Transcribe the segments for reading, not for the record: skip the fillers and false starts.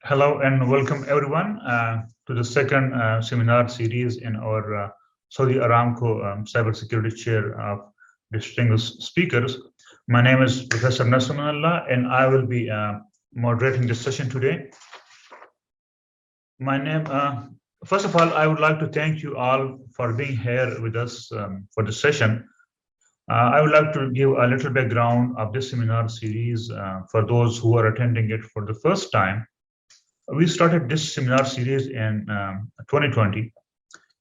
Hello and welcome everyone to the second seminar series in our Saudi Aramco Cybersecurity Chair of Distinguished Speakers. My name is Professor Nasrullah and I will be moderating this session today. First of all, I would like to thank you all for being here with us for this session. I would like to give a little background of this seminar series for those who are attending it for the first time. We started this seminar series in 2020,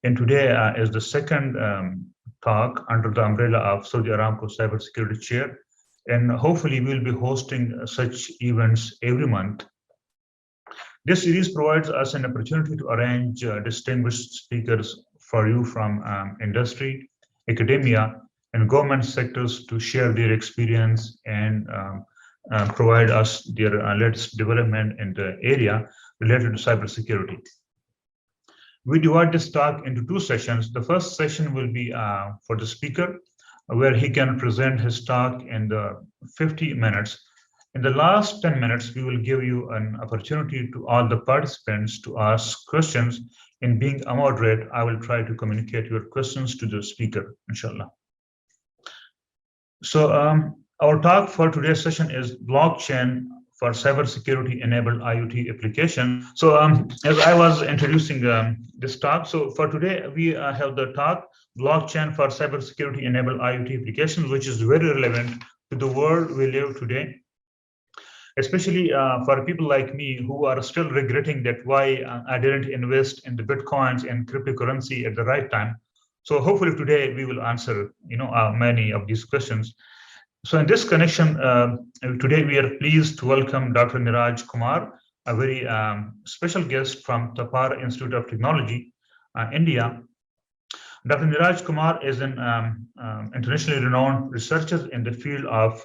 and today is the second talk under the umbrella of Saudi Aramco Cybersecurity Chair, and hopefully we'll be hosting such events every month. This series provides us an opportunity to arrange distinguished speakers for you from industry, academia, and government sectors to share their experience and provide us their latest development in the area related to cybersecurity. We divide this talk into two sessions. The first session will be for the speaker, where he can present his talk in the 50 minutes. In the last 10 minutes, we will give you an opportunity to all the participants to ask questions. In being a moderator, I will try to communicate your questions to the speaker, inshallah. So our talk for today's session is blockchain for cybersecurity enabled IoT application. So as I was introducing this talk, so for today we have the talk blockchain for cybersecurity enabled IoT applications, which is very relevant to the world we live today, especially for people like me who are still regretting that why I didn't invest in the Bitcoins and cryptocurrency at the right time. So hopefully today we will answer many of these questions. So in this connection, today we are pleased to welcome Dr. Neeraj Kumar, a very special guest from Tapar Institute of Technology, India. Dr. Neeraj Kumar is an internationally renowned researcher in the field of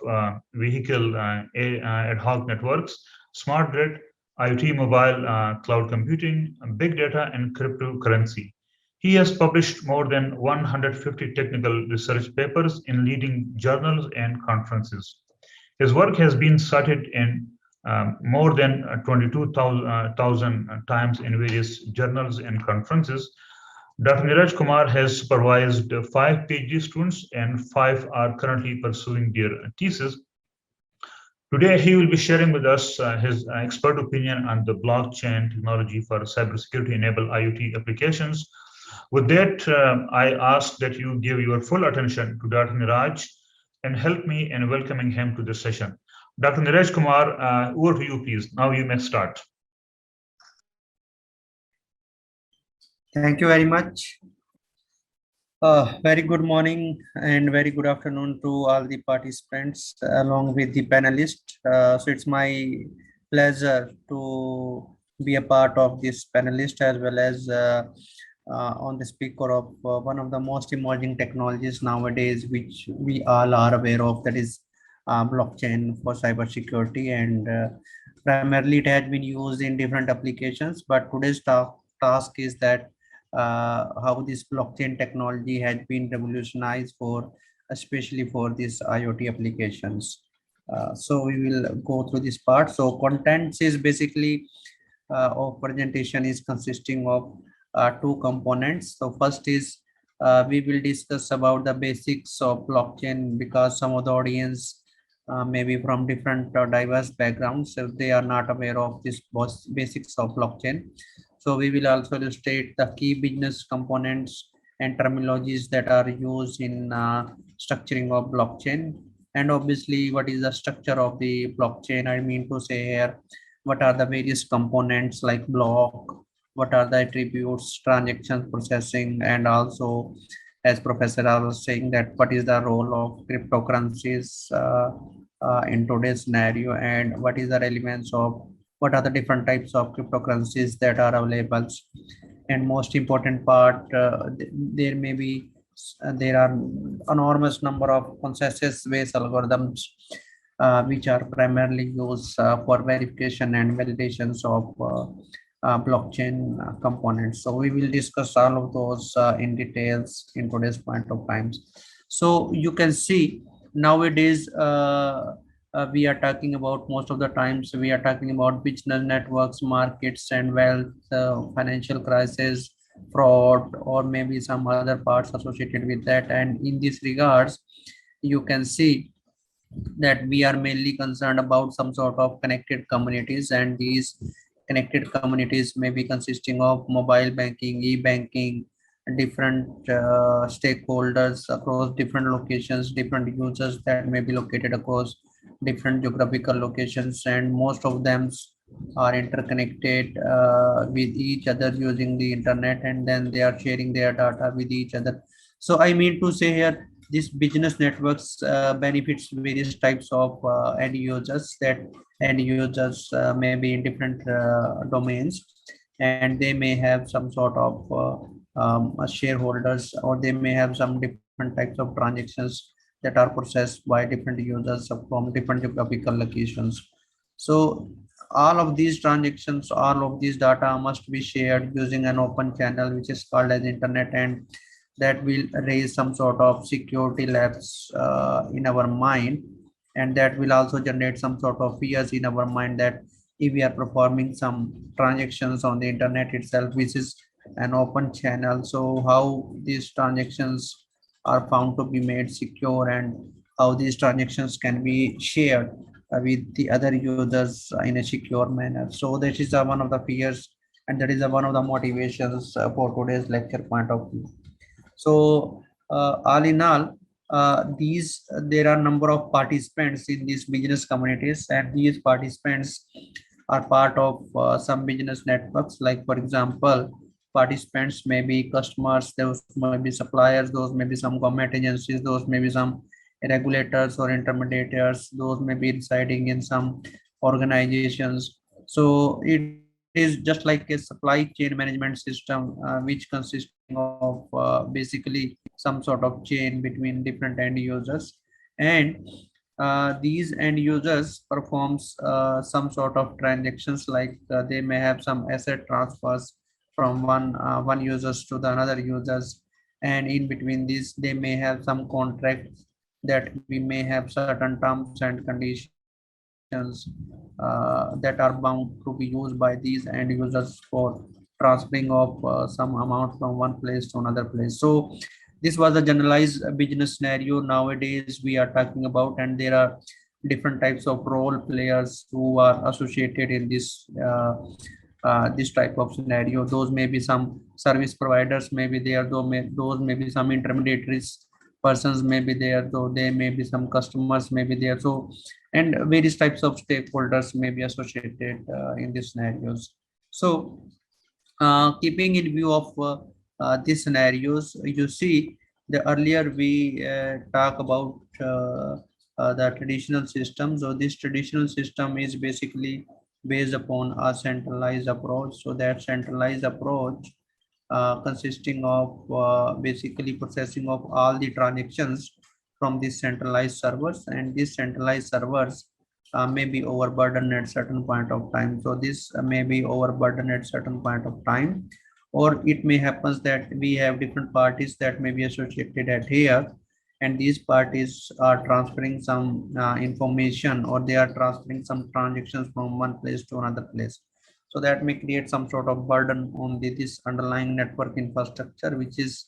vehicle ad hoc networks, smart grid, IoT mobile cloud computing, big data, and cryptocurrency. He has published more than 150 technical research papers in leading journals and conferences. His work has been cited in more than 22,000 times in various journals and conferences. Dr. Neeraj Kumar has supervised 5 PhD students and 5 are currently pursuing their thesis. Today, he will be sharing with us his expert opinion on the blockchain technology for cybersecurity-enabled IoT applications. With that, I ask that you give your full attention to Dr. Neeraj and help me in welcoming him to this session. Dr. Neeraj Kumar, over to you, please. Now you may start. Thank you very much. Very good morning and very good afternoon to all the participants along with the panelists. So it's my pleasure to be a part of this panelist as well as on the speaker of one of the most emerging technologies nowadays, which we all are aware of, that is blockchain for cybersecurity. And primarily it has been used in different applications, but today's task is that how this blockchain technology has been revolutionized especially for these IoT applications. So we will go through this part. So contents is basically of presentation is consisting of 2 components. So first is we will discuss about the basics of blockchain, because some of the audience maybe from different diverse backgrounds, so they are not aware of this basics of blockchain. So we will also illustrate the key business components and terminologies that are used in structuring of blockchain, and obviously what is the structure of the blockchain. I mean to say here, what are the various components like block, what are the attributes, transaction processing, and also, as Professor was saying, that what is the role of cryptocurrencies in today's scenario, and what is the relevance of what are the different types of cryptocurrencies that are available. And most important part, there are enormous number of consensus-based algorithms which are primarily used for verification and validations of blockchain components. So we will discuss all of those in details in today's point of times. So you can see nowadays we are talking about, most of the times we are talking about business networks, markets and wealth, financial crisis, fraud, or maybe some other parts associated with that. And in this regards, you can see that we are mainly concerned about some sort of connected communities, and these connected communities may be consisting of mobile banking, e-banking, different stakeholders across different locations, different users that may be located across different geographical locations, and most of them are interconnected with each other using the internet, and then they are sharing their data with each other. So I mean to say here, this business networks benefits various types of end users, that end users may be in different domains, and they may have some sort of shareholders, or they may have some different types of transactions that are processed by different users from different geographical locations. So all of these transactions, all of these data must be shared using an open channel, which is called as internet, and that will raise some sort of security lapse in our mind, and that will also generate some sort of fears in our mind, that if we are performing some transactions on the internet itself, which is an open channel, so how these transactions are found to be made secure, and how these transactions can be shared with the other users in a secure manner. So that is one of the fears, and that is one of the motivations for today's lecture point of view. So all in all, there are number of participants in these business communities, and these participants are part of some business networks. Like for example, participants may be customers, those may be suppliers, those may be some government agencies, those may be some regulators or intermediaries, those may be residing in some organizations. So it is just like a supply chain management system, which consisting of basically some sort of chain between different end users, and these end users performs some sort of transactions, like they may have some asset transfers from one users to the another users, and in between this they may have some contracts that we may have certain terms and conditions that are bound to be used by these end users for transferring of some amount from one place to another place. So this was a generalized business scenario nowadays we are talking about, and there are different types of role players who are associated in this type of scenario. Those may be some service providers, maybe there, those may be some intermediaries persons may be there, though they may be some customers may be there. So, and various types of stakeholders may be associated in these scenarios. So keeping in view of these scenarios, you see, the earlier we talk about the traditional system. So this traditional system is basically based upon a centralized approach. So that centralized approach consisting of basically processing of all the transactions from these centralized servers, and these centralized servers may be overburdened at certain point of time. So this may be overburdened at certain point of time, or it may happen that we have different parties that may be associated at here, and these parties are transferring some information, or they are transferring some transactions from one place to another place. So that may create some sort of burden on this underlying network infrastructure, which is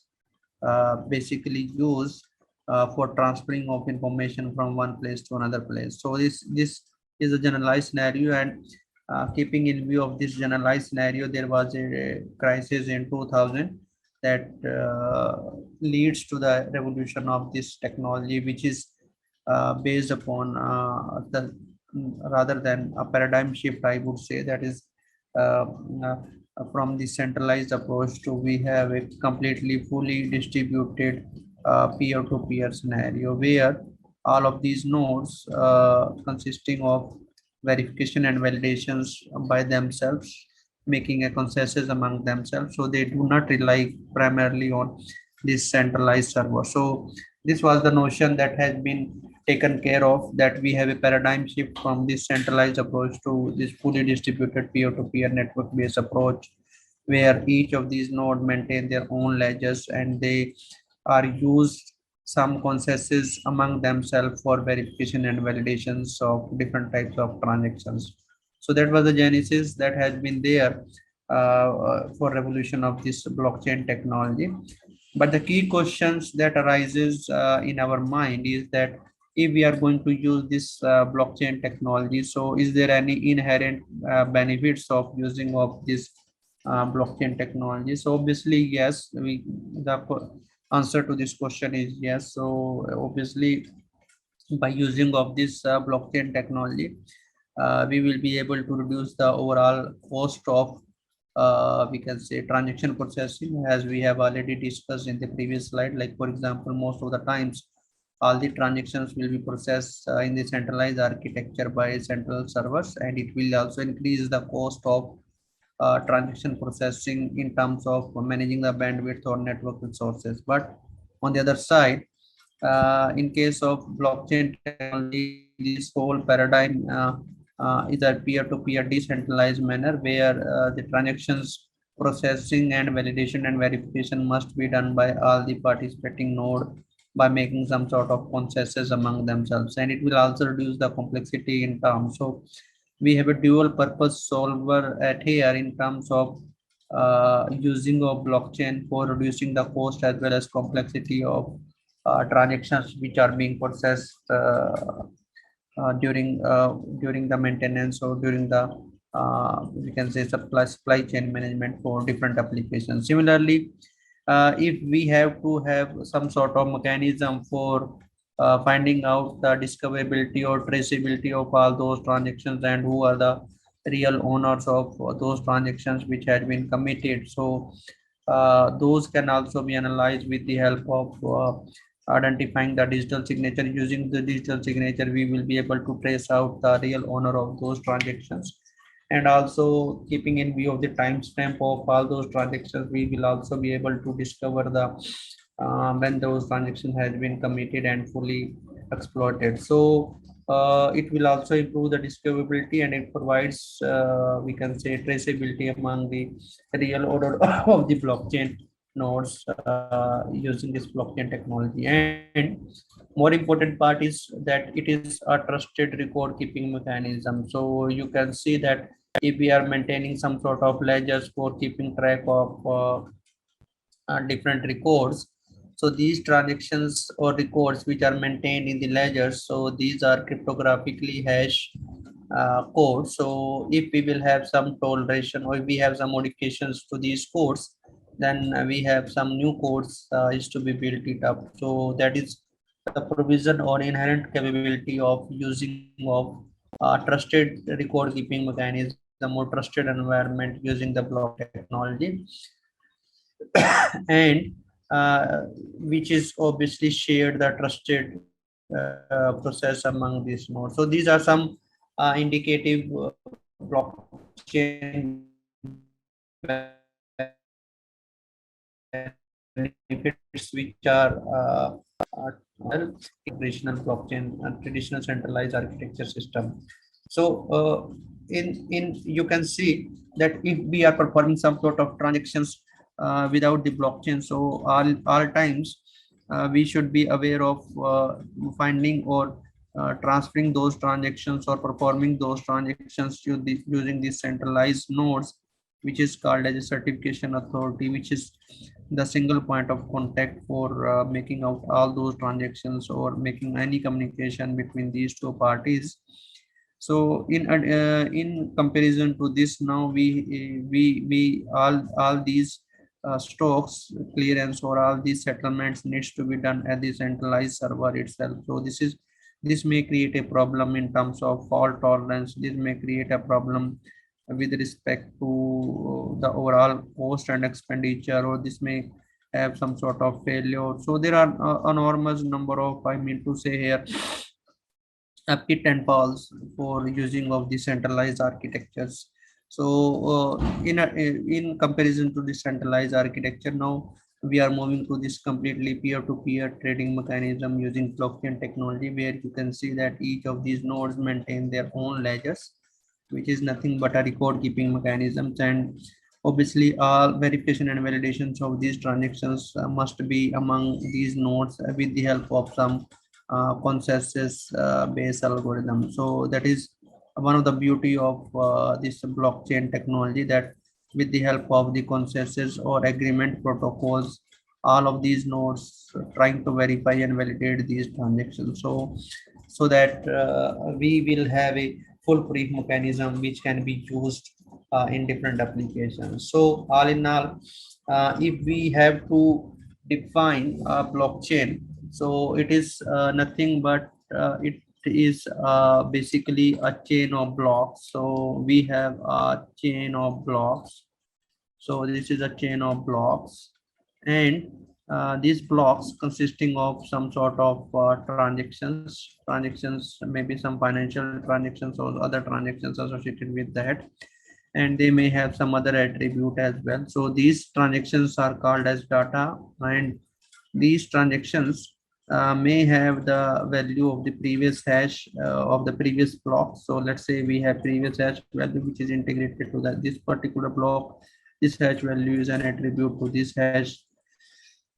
basically used for transferring of information from one place to another place. So this is a generalized scenario, and keeping in view of this generalized scenario, there was a crisis in 2000 that leads to the revolution of this technology, which is based upon the rather than a paradigm shift, I would say, that is from the centralized approach to we have a completely fully distributed peer-to-peer scenario, where all of these nodes consisting of verification and validations by themselves, making a consensus among themselves. So they do not rely primarily on this centralized server. So this was the notion that has been taken care of, that we have a paradigm shift from this centralized approach to this fully distributed peer-to-peer network-based approach, where each of these nodes maintain their own ledgers, and they are used some consensus among themselves for verification and validations of different types of transactions. So that was the genesis that has been there for revolution of this blockchain technology. But the key questions that arises in our mind is that if we are going to use this blockchain technology, so is there any inherent benefits of using of this blockchain technology? So obviously yes, the answer to this question is yes. So obviously by using of this blockchain technology, we will be able to reduce the overall cost of we can say transaction processing, as we have already discussed in the previous slide. Like for example, most of the times all the transactions will be processed in the centralized architecture by central servers, and it will also increase the cost of transaction processing in terms of managing the bandwidth or network resources. But on the other side, in case of blockchain technology, this whole paradigm is a peer-to-peer decentralized manner where the transactions processing and validation and verification must be done by all the participating node by making some sort of consensus among themselves, and it will also reduce the complexity in terms. So we have a dual purpose solver at here in terms of using of blockchain for reducing the cost as well as complexity of transactions which are being processed during the maintenance or during the we can say supply chain management for different applications. Similarly, if we have to have some sort of mechanism for finding out the discoverability or traceability of all those transactions and who are the real owners of those transactions which had been committed, so those can also be analyzed with the help of identifying the digital signature. Using the digital signature, we will be able to trace out the real owner of those transactions, and also keeping in view of the timestamp of all those transactions, we will also be able to discover the when those transactions has been committed and fully exploited. So it will also improve the discoverability, and it provides we can say traceability among the real order of the blockchain nodes using this blockchain technology. And more important part is that it is a trusted record keeping mechanism. So you can see that if we are maintaining some sort of ledgers for keeping track of different records, so these transactions or records which are maintained in the ledgers, so these are cryptographically hash codes. So if we will have some toleration or if we have some modifications to these codes, then we have some new codes is to be built it up. So that is the provision or inherent capability of using of trusted record keeping mechanism or trusted environment using the block technology. And which is obviously shared the trusted process among these nodes. So these are some indicative blockchain benefits which are traditional blockchain and traditional centralized architecture system. So in you can see that if we are performing some sort of transactions without the blockchain, so all times we should be aware of finding or transferring those transactions or performing those transactions using these centralized nodes, which is called as a certification authority, which is the single point of contact for making out all those transactions or making any communication between these two parties. So in comparison to this, now we all these stocks clearance or all these settlements needs to be done at the centralized server itself. So this may create a problem in terms of fault tolerance. This may create a problem with respect to the overall cost and expenditure, or this may have some sort of failure. So there are enormous number of, I mean to say here, pit and falls for using of the centralized architectures. So in comparison to the centralized architecture, now we are moving to this completely peer-to-peer trading mechanism using blockchain technology, where you can see that each of these nodes maintain their own ledgers, which is nothing but a record keeping mechanisms. And obviously all verification and validations of these transactions must be among these nodes with the help of some consensus based algorithm. So that is one of the beauty of this blockchain technology, that with the help of the consensus or agreement protocols, all of these nodes trying to verify and validate these transactions, so that we will have a foolproof mechanism which can be used in different applications. So all in all, if we have to define a blockchain, so it is nothing but it is basically a chain of blocks. So we have a chain of blocks. So this is a chain of blocks, and these blocks consisting of some sort of transactions, maybe some financial transactions or other transactions associated with that, and they may have some other attribute as well. So these transactions are called as data, and these transactions may have the value of the previous hash of the previous block. So let's say we have previous hash value which is integrated to this particular block. This hash value is an attribute to this hash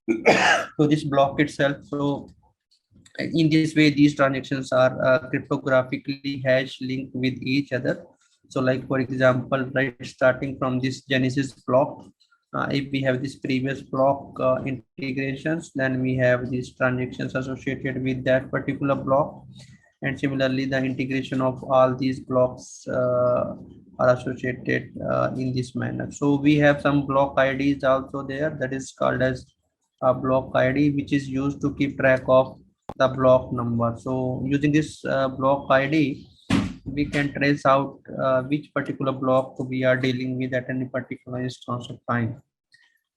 to this block itself. So in this way, these transactions are cryptographically hash linked with each other. So like for example, right, starting from this genesis block, if we have this previous block integrations, then we have these transactions associated with that particular block. And similarly, the integration of all these blocks are associated in this manner. So we have some block IDs also there, that is called as a block ID, which is used to keep track of the block number. So using this block ID, we can trace out which particular block we are dealing with at any particular instance of time.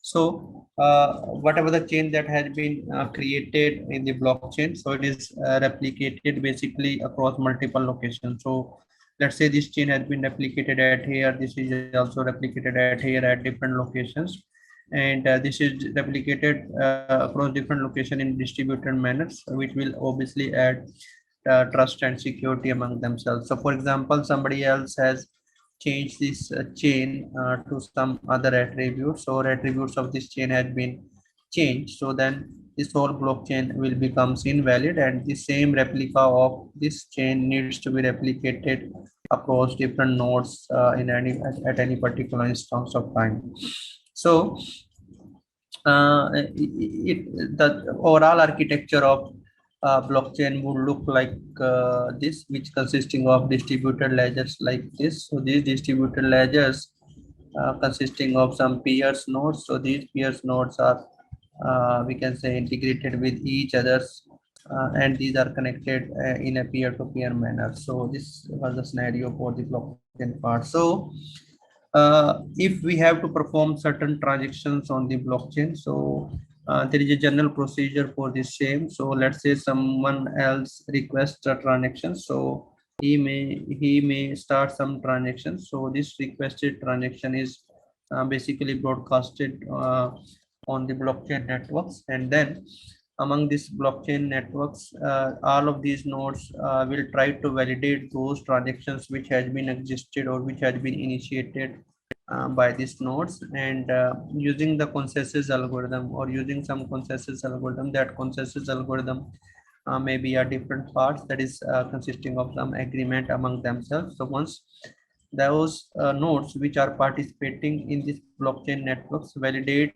So whatever the chain that has been created in the blockchain, so it is replicated basically across multiple locations. So let's say this chain has been replicated at here, this is also replicated at here at different locations, and this is replicated across different locations in distributed manners, which will obviously add trust and security among themselves. So for example, somebody else has changed this chain to some other attributes, or attributes of this chain has been changed. So then this whole blockchain will becomes invalid, and the same replica of this chain needs to be replicated across different nodes in at any particular instance of time. So the overall architecture of blockchain would look like this, which consisting of distributed ledgers like this. So these distributed ledgers consisting of some peers nodes. So these peers nodes are we can say integrated with each others, and these are connected in a peer-to-peer manner. So this was the scenario for the blockchain part. So if we have to perform certain transactions on the blockchain, so there is a general procedure for the same. So let's say someone else requests a transaction, so he may start some transactions. So this requested transaction is basically broadcasted on the blockchain networks, and then among these blockchain networks, all of these nodes will try to validate those transactions which has been existed or which has been initiated by these nodes, and using the consensus algorithm or using some consensus algorithm. That consensus algorithm may be a different parts, that is consisting of some agreement among themselves. So once those nodes which are participating in this blockchain networks validate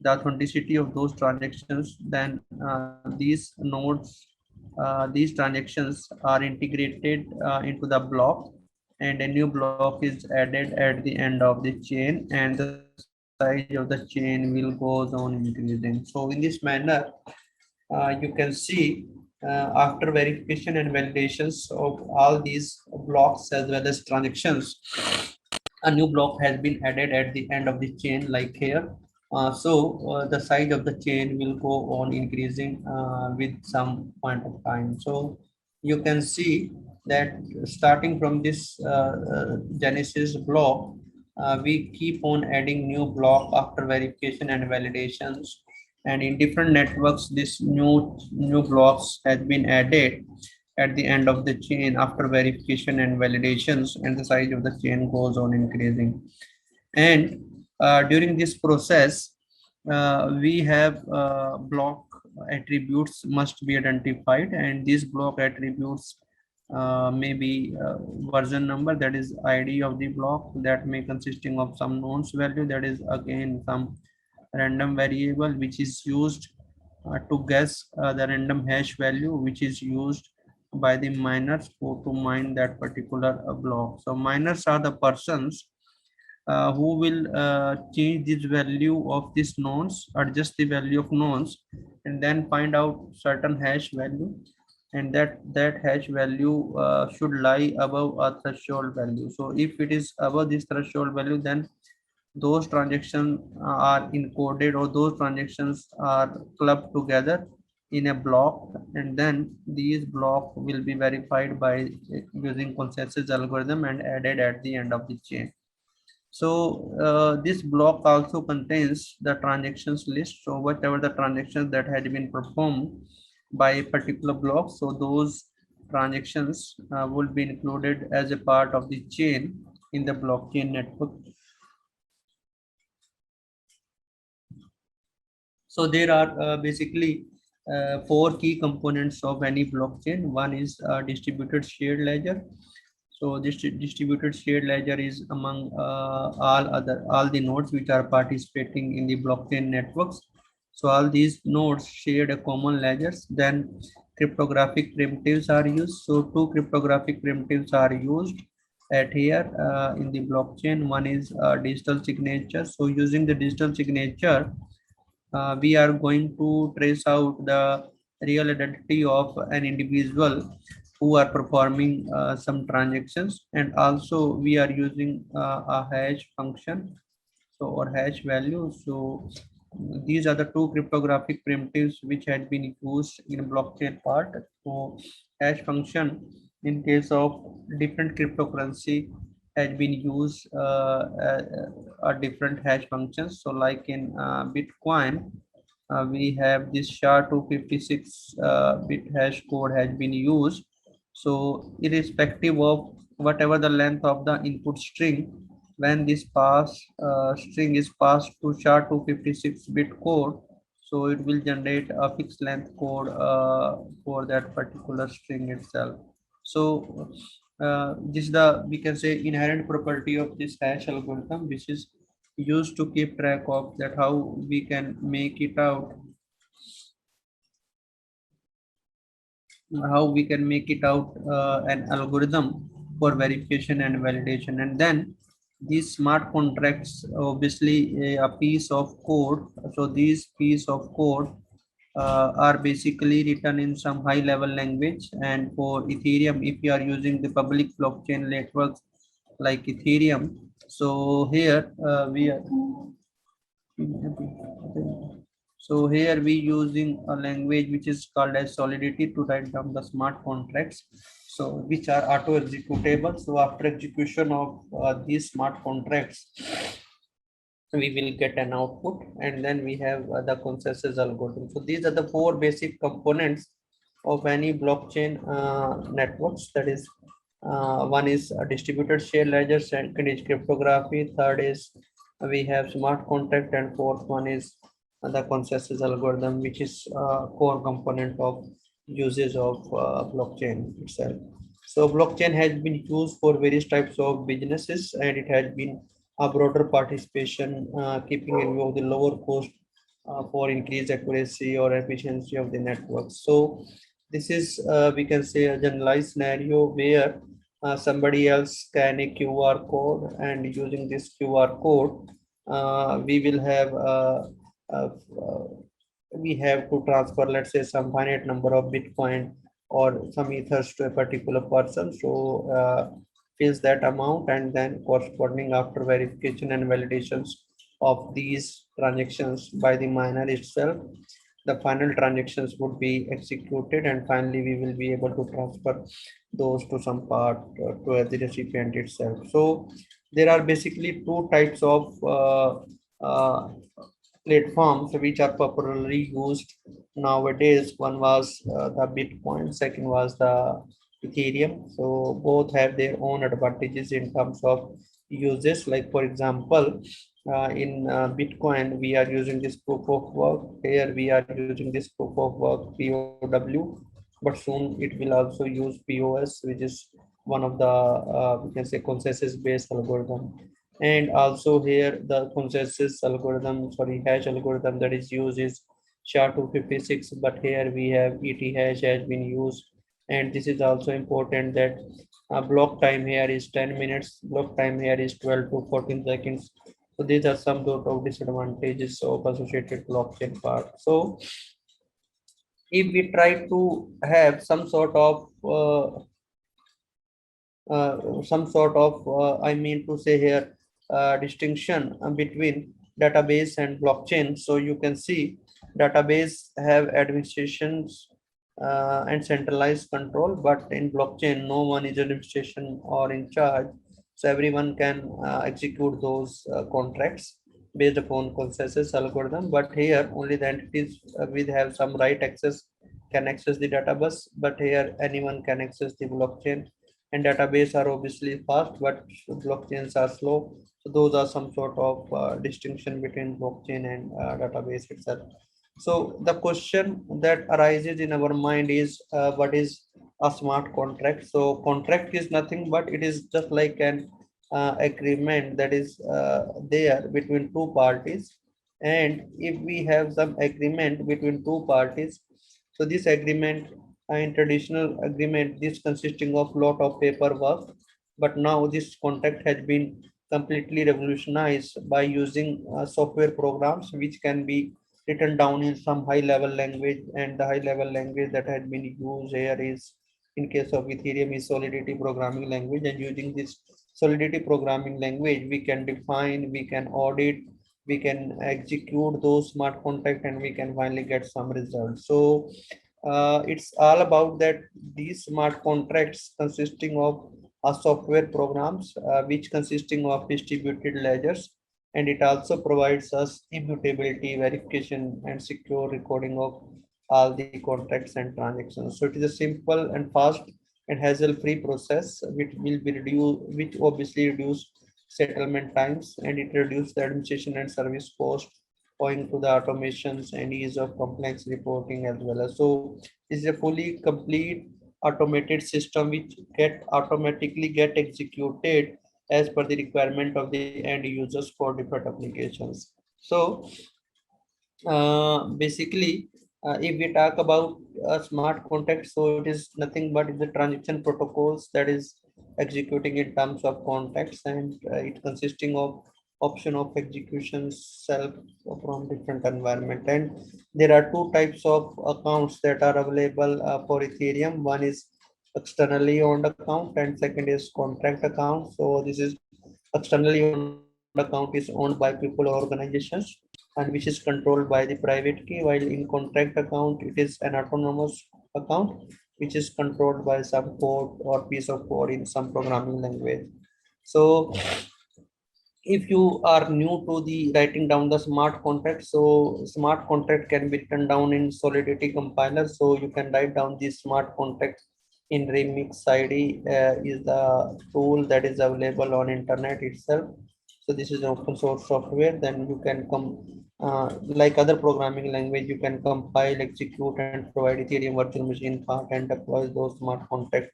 the authenticity of those transactions, then these nodes, these transactions are integrated into the block, and a new block is added at the end of the chain, and the size of the chain will goes on increasing. So in this manner, you can see after verification and validations of all these blocks as well as transactions, a new block has been added at the end of the chain like here. So the size of the chain will go on increasing with some point of time. So you can see that starting from this genesis block, we keep on adding new block after verification and validations, and in different networks this new blocks has been added at the end of the chain after verification and validations, and the size of the chain goes on increasing. And during this process, we have block attributes must be identified, and these block attributes may be version number, that is ID of the block, that may consisting of some nonce value, that is again some random variable which is used to guess the random hash value which is used by the miners to mine that particular block. So miners are the persons who will change this value of this nonce, adjust the value of nonce, and then find out certain hash value, and that hash value should lie above a threshold value. So if it is above this threshold value, then those transactions are encoded, or those transactions are clubbed together in a block, and then these block will be verified by using consensus algorithm and added at the end of the chain. So this block also contains the transactions list. So whatever the transactions that had been performed by a particular block, so those transactions will be included as a part of the chain in the blockchain network. So there are basically four key components of any blockchain. One is distributed shared ledger. So this distributed shared ledger is among all the nodes which are participating in the blockchain networks. So all these nodes shared a common ledgers. Then cryptographic primitives are used. So two cryptographic primitives are used at here in the blockchain. One is digital signature. So using the digital signature, we are going to trace out the real identity of an individual who are performing some transactions, and also we are using a hash function, so or hash value. So these are the two cryptographic primitives which had been used in blockchain part. So hash function in case of different cryptocurrency has been used a different hash functions. So like in Bitcoin, we have this SHA-256 bit hash code has been used. So irrespective of whatever the length of the input string, when this string is passed to SHA-256 bit code, so it will generate a fixed length code for that particular string itself. So this is the, we can say, inherent property of this hash algorithm, which is used to keep track of that how we can make it out, an algorithm for verification and validation. And then these smart contracts, obviously a piece of code. So these piece of code are basically written in some high level language. And for Ethereum, if you are using the public blockchain networks like Ethereum, so here we are using a language which is called as Solidity to write down the smart contracts, so which are auto executable. So after execution of these smart contracts, we will get an output, and then we have the consensus algorithm. So these are the four basic components of any blockchain networks. That is, one is a distributed shared ledger, second is cryptography, third is we have smart contract, and fourth one is the consensus algorithm, which is a core component of uses of blockchain itself. So blockchain has been used for various types of businesses, and it has been a broader participation, keeping in view of the lower cost for increased accuracy or efficiency of the network. So this is, we can say, a generalized scenario where somebody else scan a QR code, and using this QR code, we will have we have to transfer, let's say, some finite number of Bitcoin or some ethers to a particular person. So fills that amount, and then corresponding after verification and validations of these transactions by the miner itself, the final transactions would be executed, and finally we will be able to transfer those to some part to the recipient itself. So there are basically two types of platforms which are popularly used nowadays. One was the Bitcoin, second was the Ethereum. So both have their own advantages in terms of uses. Like for example, in Bitcoin, we are using this proof of work. Here we are using this proof of work POW, but soon it will also use POS, which is one of the we can say consensus based algorithm. And also here the consensus algorithm, sorry, hash algorithm that is used is SHA-256, but here we have ET hash has been used. And this is also important that block time here is 10 minutes, block time here is 12 to 14 seconds. So these are some sort of disadvantages of associated blockchain part. So if we try to have some sort of I mean to say here distinction between database and blockchain. So you can see database have administrations and centralized control, but in blockchain no one is administration or in charge, so everyone can execute those contracts based upon consensus algorithm. But here only the entities with have some right access can access the database, but here anyone can access the blockchain. And database are obviously fast, but blockchains are slow. So those are some sort of distinction between blockchain and database itself. So the question that arises in our mind is what is a smart contract? So contract is nothing but it is just like an agreement that is there between two parties. And if we have some agreement between two parties, so this agreement in traditional agreement, this consisting of lot of paperwork, but now this contract has been completely revolutionized by using software programs which can be written down in some high level language. And the high level language that has been used here is, in case of Ethereum, is Solidity programming language. And using this Solidity programming language, we can define, we can audit, we can execute those smart contracts, and we can finally get some results. So it's all about that these smart contracts consisting of software programs which consisting of distributed ledgers, and it also provides us immutability verification and secure recording of all the contracts and transactions. So it is a simple and fast and hassle-free process which will be reduced, which obviously reduce settlement times, and it reduces the administration and service cost owing to the automations and ease of complex reporting as well. So this is a fully complete automated system which automatically get executed as per the requirement of the end users for different applications. So basically, if we talk about a smart contract, so it is nothing but the transaction protocols that is executing in terms of contacts, and it consisting of option of execution self from different environment. And there are two types of accounts that are available for Ethereum. One is externally owned account and second is contract account. So this is externally owned account is owned by people or organizations and which is controlled by the private key, while in contract account it is an autonomous account which is controlled by some code or piece of code in some programming language. So if you are new to the writing down the smart contract, so smart contract can be written down in Solidity compiler. So you can write down the smart contract in Remix ID is the tool that is available on internet itself. So this is open source software. Then you can come like other programming language, you can compile, execute, and provide Ethereum virtual machine part and deploy those smart contract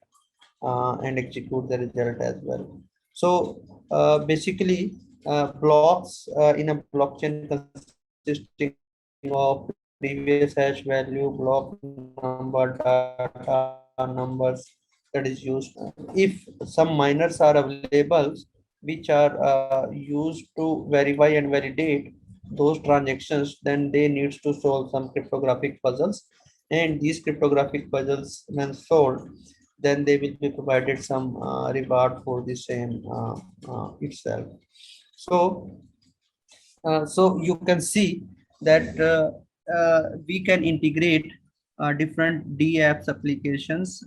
and execute the result as well. So basically, blocks in a blockchain consisting of previous hash value, block number, data, numbers that is used. If some miners are available, which are used to verify and validate those transactions, then they need to solve some cryptographic puzzles. And these cryptographic puzzles, when solved, then they will be provided some reward for the same itself. So, so you can see that we can integrate different DApps applications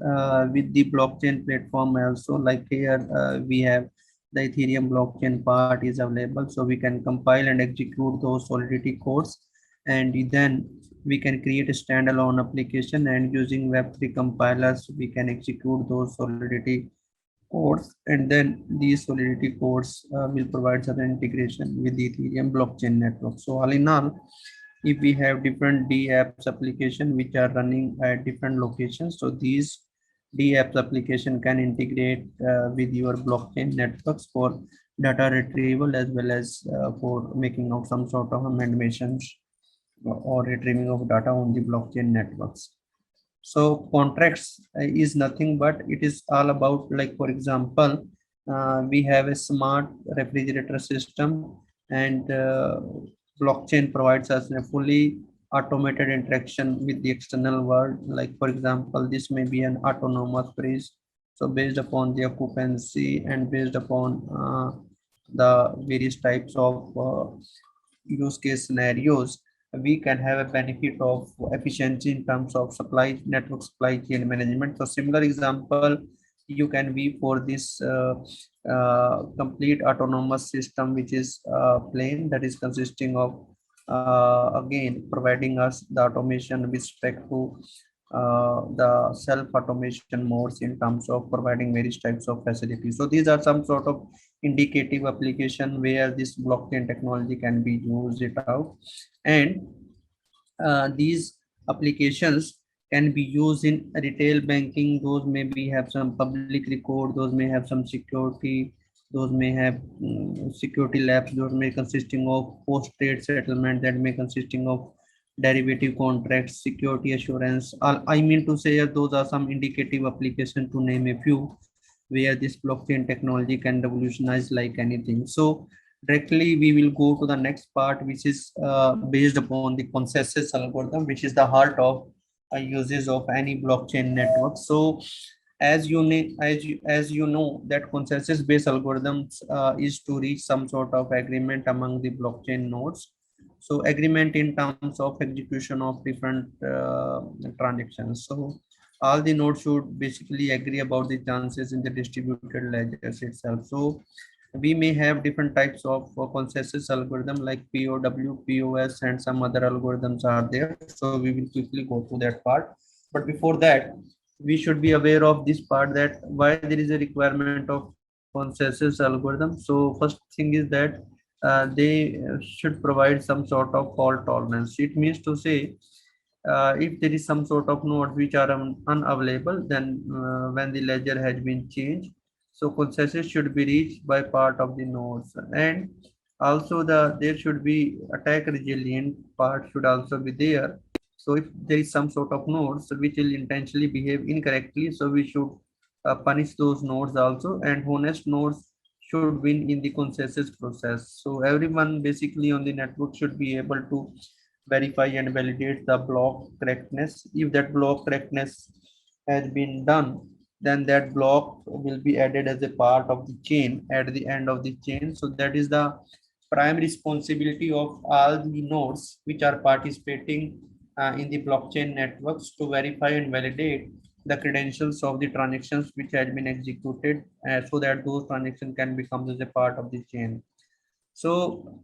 with the blockchain platform also. Like here we have the Ethereum blockchain part is available, so we can compile and execute those Solidity codes, and then we can create a standalone application, and using Web3 compilers we can execute those Solidity codes, and then these Solidity codes will provide certain integration with the Ethereum blockchain network. So all in all, if we have different DApps application which are running at different locations, so these DApps application can integrate with your blockchain networks for data retrieval as well as for making of some sort of animations or retrieving of data on the blockchain networks. So contracts is nothing but it is all about, like for example, we have a smart refrigerator system, and blockchain provides us a fully automated interaction with the external world. Like for example, this may be an autonomous fridge. So based upon the occupancy and based upon the various types of use case scenarios, we can have a benefit of efficiency in terms of supply network supply chain management. So similar example you can be for this complete autonomous system, which is plane that is consisting of again providing us the automation with respect to the self-automation modes in terms of providing various types of facilities. So these are some sort of indicative application where this blockchain technology can be used it out, and these applications can be used in retail banking. Those maybe have some public record, those may have some security, those may have security labs, those may consisting of post-trade settlement, that may consisting of derivative contracts, security assurance. I mean to say those are some indicative application, to name a few, where this blockchain technology can revolutionize like anything. So directly we will go to the next part, which is based upon the consensus algorithm, which is the heart of uses of any blockchain network. So as you know that consensus based algorithms is to reach some sort of agreement among the blockchain nodes. So agreement in terms of execution of different transactions. So all the nodes should basically agree about the chances in the distributed ledgers itself. So we may have different types of consensus algorithm like POW, POS, and some other algorithms are there. So we will quickly go through that part. But before that, we should be aware of this part, that why there is a requirement of consensus algorithm. So first thing is that they should provide some sort of fault tolerance. It means to say, if there is some sort of nodes which are unavailable, then when the ledger has been changed, so consensus should be reached by part of the nodes, and also there should be attack resilient part should also be there. So if there is some sort of nodes which will intentionally behave incorrectly, so we should punish those nodes also, and honest nodes should win in the consensus process. So everyone basically on the network should be able to verify and validate the block correctness. If that block correctness has been done, then that block will be added as a part of the chain at the end of the chain. So that is the prime responsibility of all the nodes which are participating in the blockchain networks to verify and validate the credentials of the transactions which has been executed, so that those transactions can become as a part of the chain. So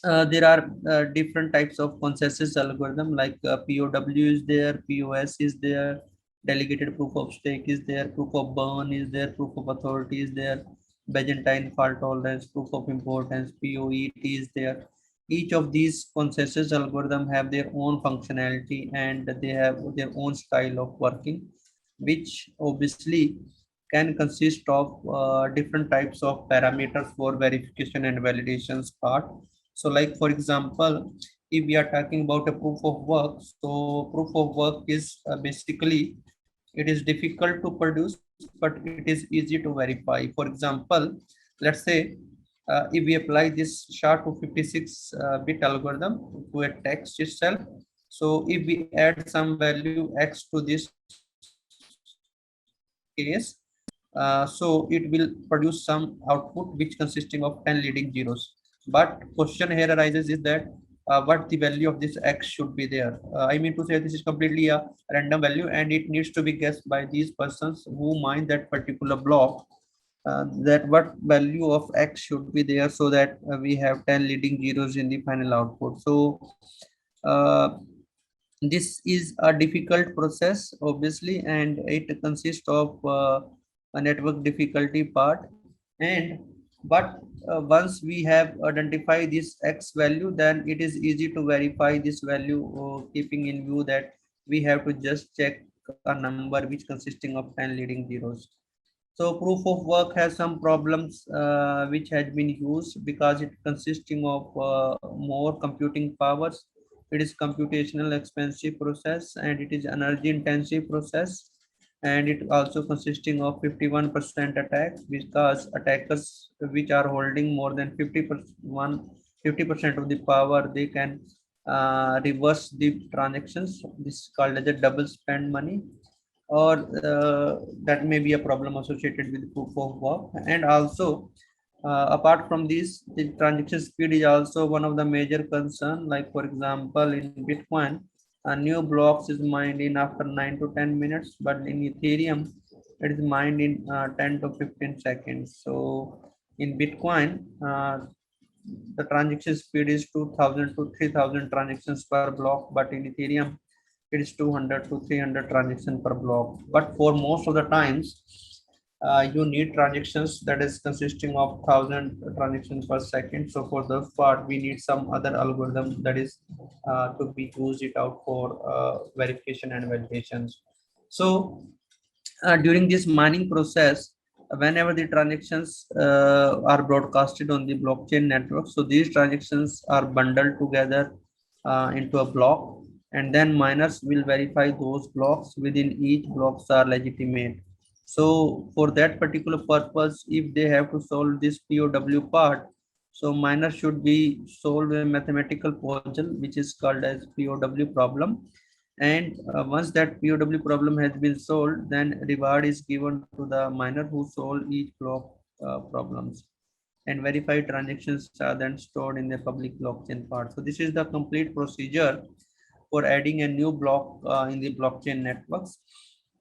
there are different types of consensus algorithm, like POW is there, POS is there, delegated proof of stake is there, proof of burn is there, proof of authority is there, Byzantine fault tolerance, proof of importance, POET is there. Each of these consensus algorithm have their own functionality and they have their own style of working, which obviously can consist of different types of parameters for verification and validations part. So like for example, if we are talking about a proof of work, so proof of work is basically, it is difficult to produce, but it is easy to verify. For example, let's say if we apply this SHA-256 bit algorithm to a text itself, so if we add some value x to this case, so it will produce some output which consisting of 10 leading zeros. But question here arises is that what the value of this x should be there. I mean to say this is completely a random value and it needs to be guessed by these persons who mine that particular block, that what value of x should be there, so that we have 10 leading zeros in the final output. So uh, this is a difficult process obviously, and it consists of network difficulty part. And but once we have identified this X value, then it is easy to verify this value, keeping in view that we have to just check a number which consisting of 10 leading zeros. So proof of work has some problems which has been used because it consisting of more computing powers. It is computational expensive process and it is energy intensive process, and it also consisting of 51% attacks because attackers which are holding more than 50% of the power, they can reverse the transactions. This is called as a double spend money, or that may be a problem associated with proof of work. And also apart from this, the transaction speed is also one of the major concern. Like for example, in Bitcoin, a new blocks is mined in after 9 to 10 minutes, but in Ethereum it is mined in 10 to 15 seconds. So in Bitcoin, the transaction speed is 2000 to 3000 transactions per block, but in Ethereum it is 200 to 300 transactions per block. But for most of the times, you need transactions that is consisting of 1000 transactions per second. So for the part, we need some other algorithm that is to be used it out for verification and validations. So during this mining process, whenever the transactions are broadcasted on the blockchain network, so these transactions are bundled together into a block, and then miners will verify those blocks within each blocks are legitimate. So for that particular purpose, if they have to solve this POW part, so miners should be solve a mathematical puzzle which is called as POW problem. And once that POW problem has been solved, then reward is given to the miner who solve each block problems, and verified transactions are then stored in the public blockchain part. So this is the complete procedure for adding a new block in the blockchain networks.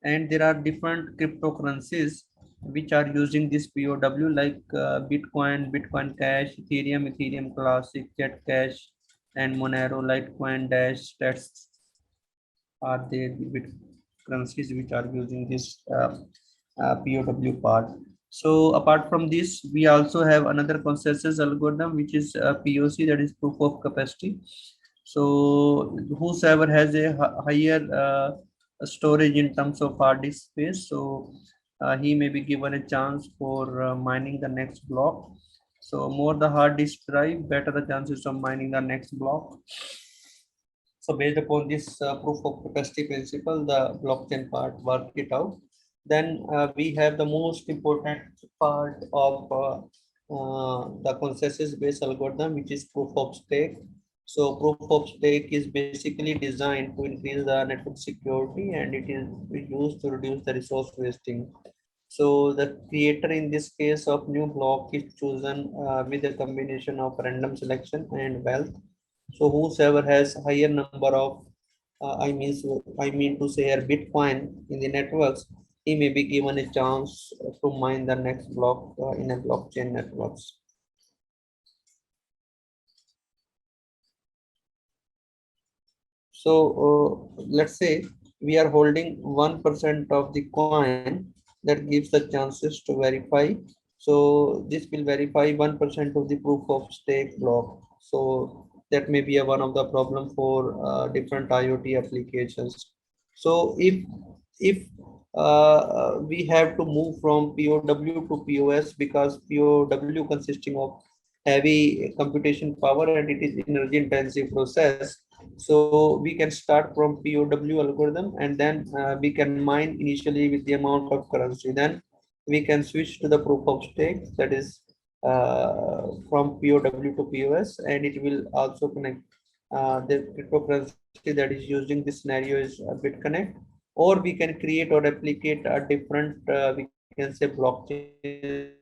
And there are different cryptocurrencies which are using this POW, like Bitcoin, Bitcoin Cash, Ethereum, Ethereum Classic, Jet Cash, and Monero, Litecoin, Dash. That's are the currencies which are using this POW part. So apart from this, we also have another consensus algorithm which is POC, that is proof of capacity. So whosoever has a higher storage in terms of hard disk space, so he may be given a chance for mining the next block. So more the hard disk drive, better the chances of mining the next block. So based upon this proof of capacity principle, the blockchain part worked it out. Then we have the most important part of the consensus-based algorithm, which is proof of stake. So proof of stake is basically designed to increase the network security, and it is used to reduce the resource wasting. So the creator in this case of new block is chosen with a combination of random selection and wealth. So whosoever has higher number of, I mean to say, a Bitcoin in the networks, he may be given a chance to mine the next block in a blockchain networks. So let's say we are holding 1% of the coin, that gives the chances to verify. So this will verify 1% of the proof of stake block. So that may be one of the problem for different IoT applications. So if we have to move from POW to POS, because POW consisting of heavy computation power and it is energy intensive process. So we can start from POW algorithm, and then we can mine initially with the amount of currency. Then we can switch to the proof of stake, that is from POW to POS, and it will also connect the cryptocurrency that is using this scenario is BitConnect, or we can create or replicate a different we can say blockchain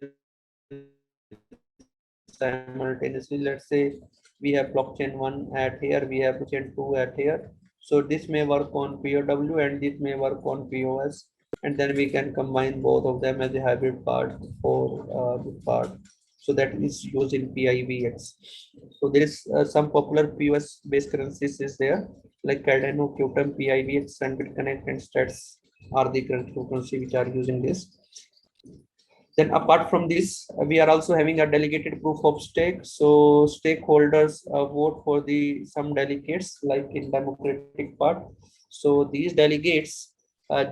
simultaneously. Let's say we have blockchain 1 at here, we have blockchain 2 at here. So this may work on POW and this may work on POS, and then we can combine both of them as a hybrid part for the part. So that is used in PIVX. So there is some popular POS based currencies is there, like Cardano, Qtum, PIVX, and BitConnect and Stats are the currency which are using this. Then apart from this, we are also having a delegated proof of stake. So stakeholders vote for some delegates like in democratic part. So these delegates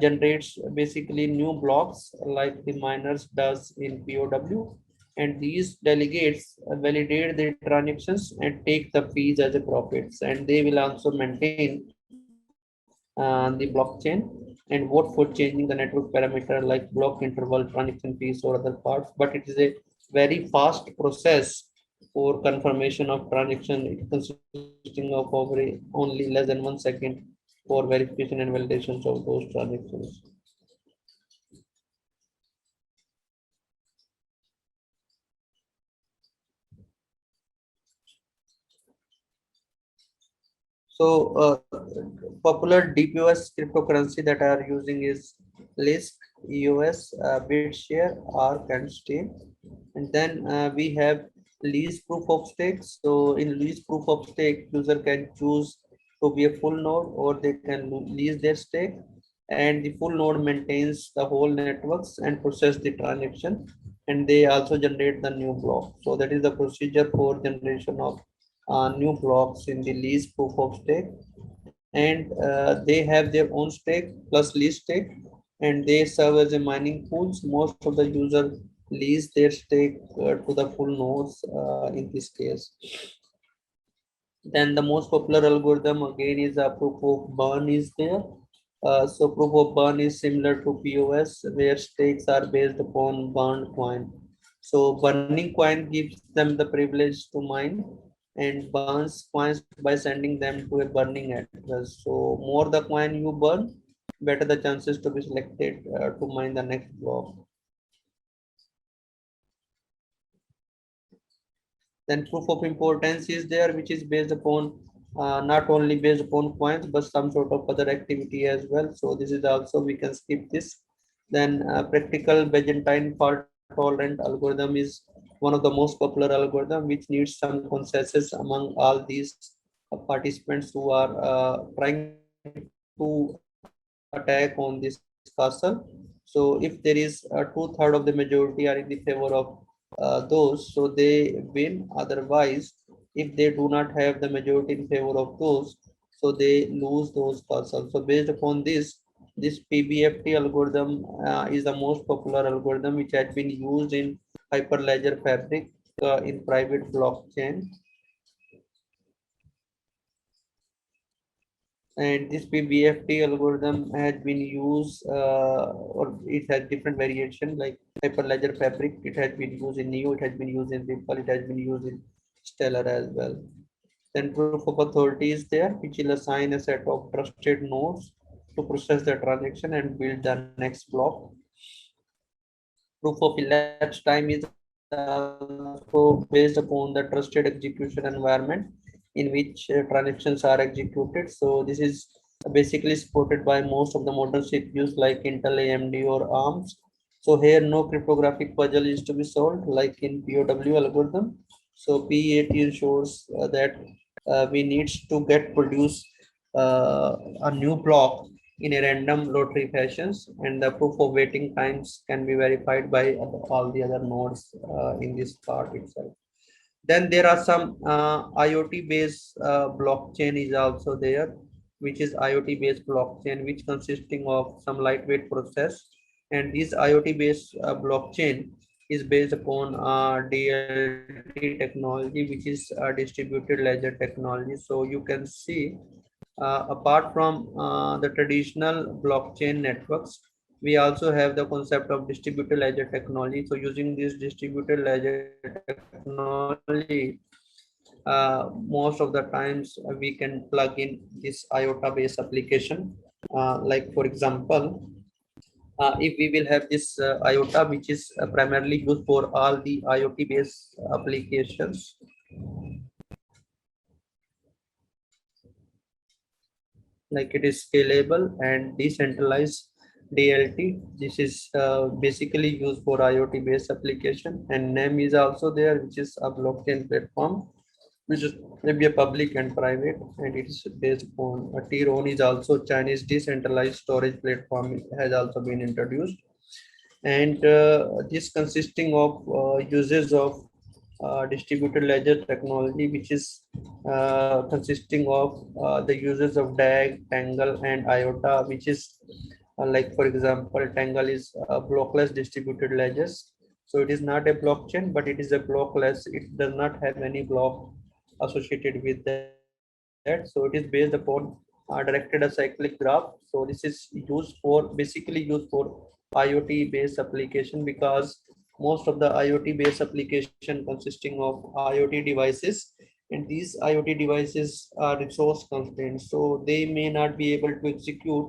generates basically new blocks like the miners does in POW. And these delegates validate the transactions and take the fees as a profits. And they will also maintain the blockchain and vote for changing the network parameter like block interval, transaction fees, or other parts. But it is a very fast process for confirmation of transaction. It consisting of only less than 1 second for verification and validations of those transactions. So popular DPoS cryptocurrency that are using is LISC, EOS, BitShare, ARC, and Steam. And then we have lease proof of stake. So in lease proof of stake, user can choose to be a full node or they can lease their stake. And the full node maintains the whole networks and process the transaction. And they also generate the new block. So that is the procedure for generation of new blocks in the lease proof of stake. And they have their own stake plus lease stake, and they serve as a mining pools. Most of the user lease their stake to the full nodes in this case. Then the most popular algorithm again is a proof of burn is there. So proof of burn is similar to POS where stakes are based upon burned coin. So burning coin gives them the privilege to mine and burns coins by sending them to a burning address. So more the coin you burn, better the chances to be selected to mine the next block. Then proof of importance is there, which is based upon not only based upon coins but some sort of other activity as well. So this is also, we can skip this. Then practical Byzantine fault tolerant algorithm is one of the most popular algorithm which needs some consensus among all these participants who are trying to attack on this castle. So if there is 2/3 of the majority are in the favor of those, so they win. Otherwise, if they do not have the majority in favor of those, so they lose those castles. So based upon this PBFT algorithm is the most popular algorithm which has been used in Hyperledger Fabric in private blockchain. And this PBFT algorithm has been used or it has different variation like Hyperledger Fabric. It has been used in Neo, it has been used in Ripple, it has been used in Stellar as well. Then proof of authority is there, which will assign a set of trusted nodes to process the transaction and build the next block. Proof of elapsed time is also based upon the trusted execution environment in which transactions are executed. So this is basically supported by most of the modern CPUs like Intel, AMD, or ARMs. So here no cryptographic puzzle is to be solved like in POW algorithm. So P80 ensures that we need to get produce a new block in a random lottery fashions, and the proof of waiting times can be verified by all the other nodes in this part itself. Then there are some IoT based blockchain is also there, which is IoT based blockchain, which consisting of some lightweight process. And this IoT based blockchain is based upon DLT technology, which is distributed ledger technology. So you can see apart from the traditional blockchain networks, we also have the concept of distributed ledger technology. So using this distributed ledger technology, most of the times we can plug in this IOTA based application. Like for example, if we will have this IOTA, which is primarily used for all the IoT based applications. Like it is scalable and decentralized DLT. This is basically used for IoT based application, and NAME is also there, which is a blockchain platform, which is maybe a public and private, and it is based upon T-RON is also Chinese decentralized storage platform has also been introduced. and this consisting of uses of distributed ledger technology, which is consisting of the uses of DAG, Tangle, and IOTA, which is like, for example, Tangle is blockless distributed ledgers. So it is not a blockchain, but it is a blockless. It does not have any block associated with that. So it is based upon directed acyclic graph. So this is basically used for IoT based application, because most of the IoT based application consisting of IoT devices, and these IoT devices are resource constrained, so they may not be able to execute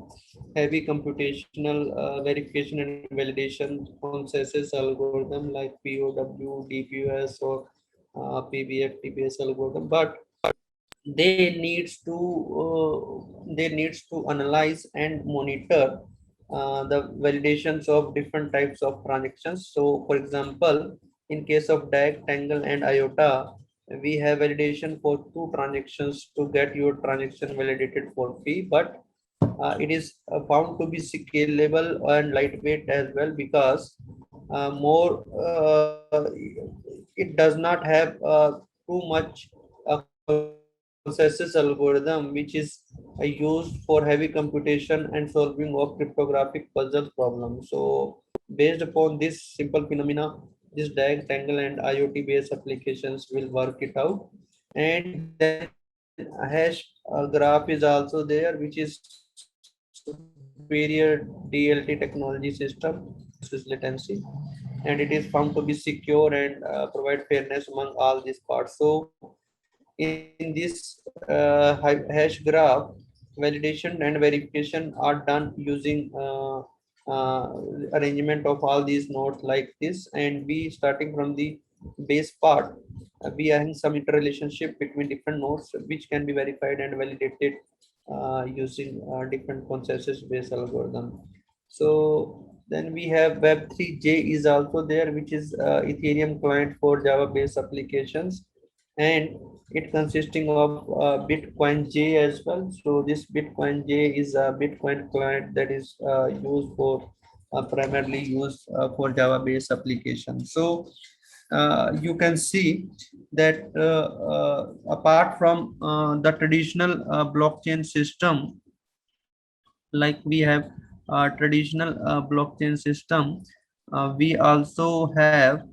heavy computational verification and validation consensus algorithm like POW, DPoS, or PBFT based algorithm, but they needs to analyze and monitor the validations of different types of transactions. So for example, in case of DAG, Tangle, and IOTA, we have validation for 2 transactions to get your transaction validated for fee, but it is found to be scalable and lightweight as well, because more it does not have too much consensus algorithm, which is used for heavy computation and solving of cryptographic puzzle problems. So based upon this simple phenomena, this DAG, Tangle, and IoT based applications will work it out. And then hash graph is also there, which is superior DLT technology system, this latency, and it is found to be secure and provide fairness among all these parts. So in this hash graph, validation and verification are done using arrangement of all these nodes like this, and we starting from the base part, we are having some interrelationship between different nodes which can be verified and validated using different consensus based algorithm. So then we have Web3J is also there, which is Ethereum client for Java based applications, and it consisting of Bitcoin J as well. So this Bitcoin J is a Bitcoin client that is used for primarily used for Java based applications. So you can see that apart from the traditional blockchain system, like we have traditional blockchain system, we also have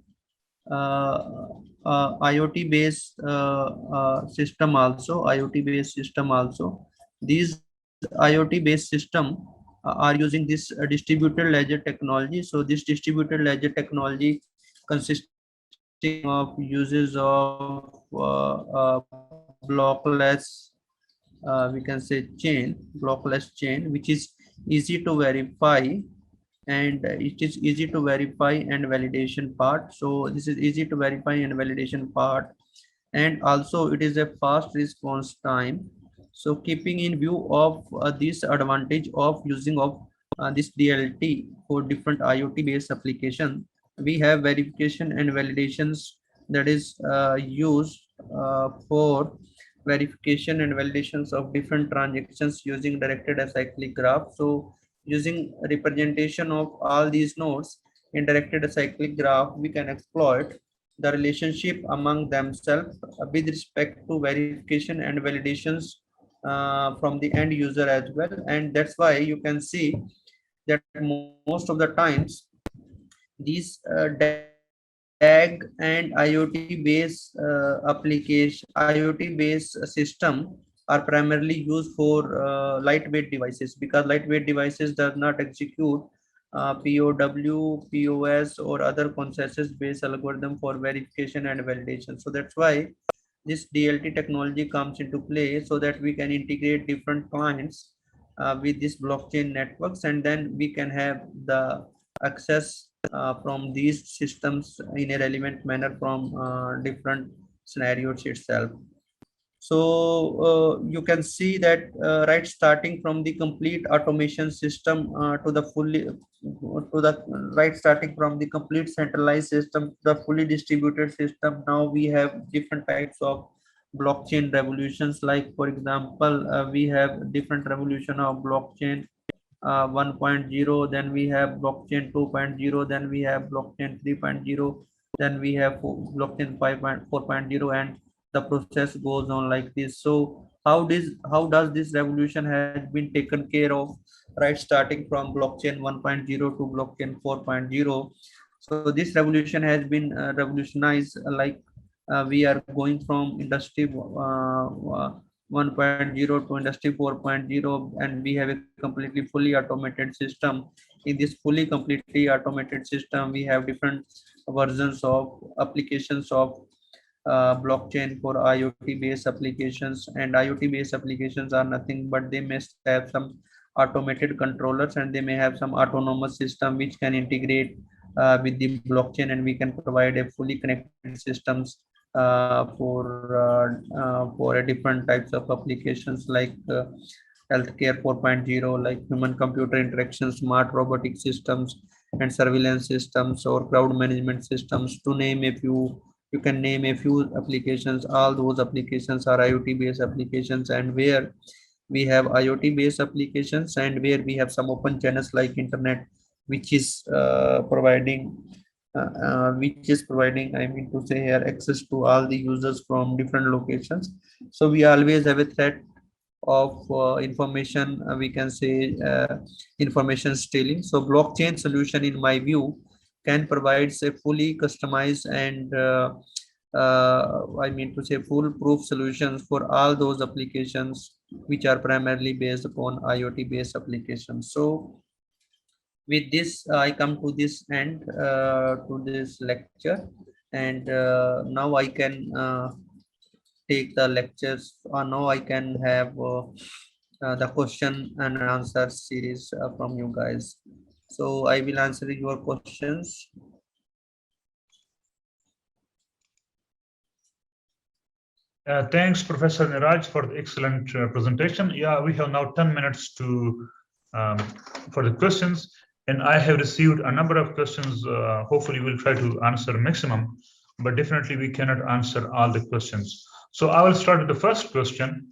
IoT based IoT based system also. These IoT based system are using this distributed ledger technology. So this distributed ledger technology consisting of uses of blockless, we can say blockless chain, which is easy to verify, and it is easy to verify and validation part. So this is easy to verify and validation part, and also it is a fast response time. So keeping in view of this advantage of using of this DLT for different IoT based application, we have verification and validations that is used for verification and validations of different transactions using directed acyclic graph. So using representation of all these nodes in directed acyclic graph, we can exploit the relationship among themselves with respect to verification and validations from the end user as well. And that's why you can see that most of the times these DAG and IoT based IoT based system are primarily used for lightweight devices, because lightweight devices does not execute POW, POS, or other consensus based algorithm for verification and validation. So that's why this DLT technology comes into play, so that we can integrate different clients with this blockchain networks, and then we can have the access from these systems in a relevant manner from different scenarios itself. So you can see that right starting from the complete automation system to the right starting from the complete centralized system to the fully distributed system, now we have different types of blockchain revolutions. Like for example, we have different revolution of blockchain 1.0, then we have blockchain 2.0, then we have blockchain 3.0, then we have blockchain 5.4.0, and the process goes on like this. So how does this revolution has been taken care of, right, starting from blockchain 1.0 to blockchain 4.0? So this revolution has been revolutionized, like we are going from industry 1.0 to industry 4.0, and we have a completely fully automated system. In this fully completely automated system, we have different versions of applications of blockchain for IoT based applications, and IoT based applications are nothing but they must have some automated controllers, and they may have some autonomous system which can integrate with the blockchain, and we can provide a fully connected systems for a different types of applications like healthcare 4.0, like human computer interaction, smart robotic systems, and surveillance systems, or cloud management systems, to name a few. You can name a few applications. All those applications are IoT based applications, and where we have IoT based applications and where we have some open channels like internet, which is providing I mean to say here, access to all the users from different locations. So we always have a threat of information, we can say information stealing. So blockchain solution, in my view, can provide a fully customized and I mean to say foolproof solutions for all those applications which are primarily based upon IoT based applications. So with this, I come to this end to this lecture, and now I can take the lectures, or now I can have the question and answer series from you guys. So I will answer your questions. Thanks, Professor Neeraj, for the excellent presentation. Yeah, we have now 10 minutes to for the questions, and I have received a number of questions. Hopefully, we'll try to answer maximum, but definitely we cannot answer all the questions. So I will start with the first question.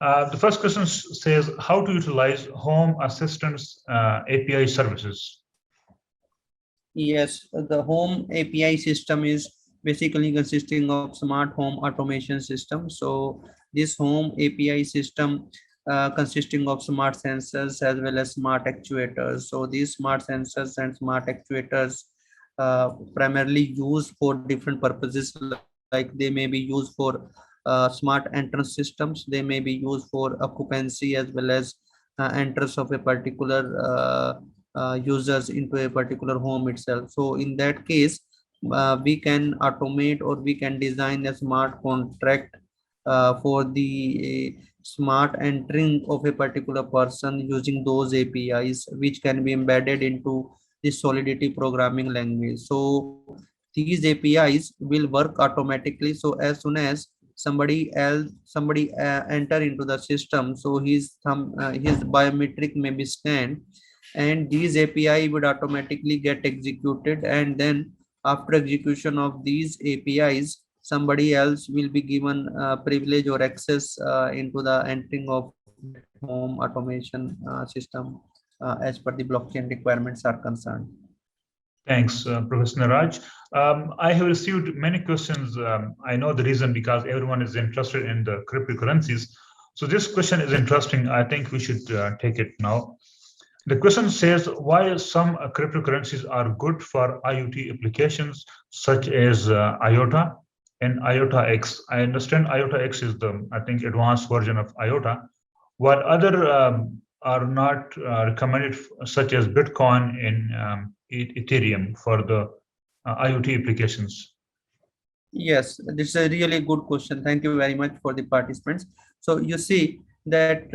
The first question says, how to utilize home assistance API services? Yes, the home API system is basically consisting of smart home automation system. So this home API system consisting of smart sensors as well as smart actuators. So these smart sensors and smart actuators primarily used for different purposes, like they may be used for smart entrance systems, they may be used for occupancy as well as entrance of a particular users into a particular home itself. So in that case, we can automate or we can design a smart contract for the smart entering of a particular person using those APIs, which can be embedded into the Solidity programming language. So these APIs will work automatically. So as soon as somebody enter into the system, so his biometric may be scanned, and these API would automatically get executed, and then after execution of these APIs, somebody else will be given privilege or access into the entering of home automation system as per the blockchain requirements are concerned. Thanks, Professor Neeraj. I have received many questions. I know the reason, because everyone is interested in the cryptocurrencies. So this question is interesting. I think we should take it now. The question says, why some cryptocurrencies are good for IoT applications such as IOTA and IOTA X. I understand IOTA X is the, I think, advanced version of IOTA, while other are not recommended, such as Bitcoin and Ethereum for the IoT applications. Yes, this is a really good question. Thank you very much for the participants. So you see that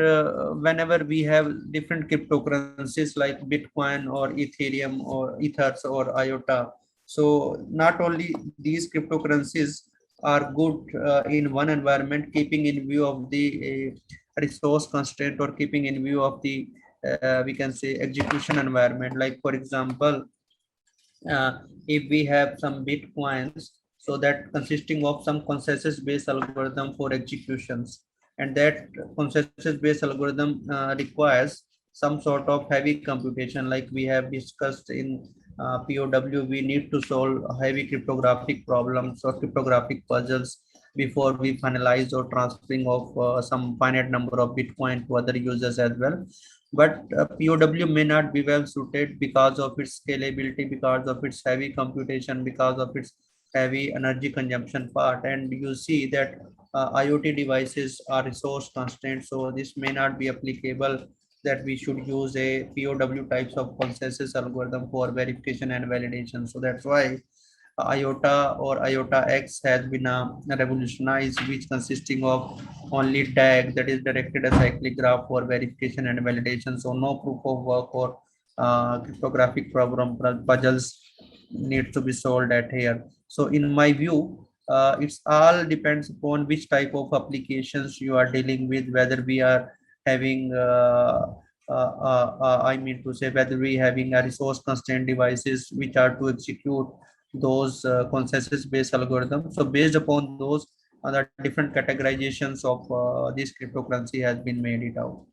whenever we have different cryptocurrencies like Bitcoin or Ethereum or Ethers or IOTA, so not only these cryptocurrencies are good in one environment, keeping in view of the resource constraint, or keeping in view of the we can say execution environment. Like for example, if we have some Bitcoins, so that consisting of some consensus based algorithm for executions, and that consensus based algorithm requires some sort of heavy computation, like we have discussed in POW. We need to solve heavy cryptographic problems or cryptographic puzzles before we finalize or transferring of some finite number of Bitcoin to other users as well. But POW may not be well suited because of its scalability, because of its heavy computation, because of its heavy energy consumption part. And you see that IoT devices are resource constrained, so this may not be applicable, that we should use a POW types of consensus algorithm for verification and validation. So that's why IOTA or IOTA X has been revolutionized, which consisting of only tag, that is directed acyclic graph for verification and validation. So no proof of work or cryptographic problem puzzles need to be solved at here. So in my view, it's all depends upon which type of applications you are dealing with, whether we are having I mean to say, whether we having a resource constrained devices which are to execute those consensus based algorithms. So based upon those, the different categorizations of this cryptocurrency has been made it out.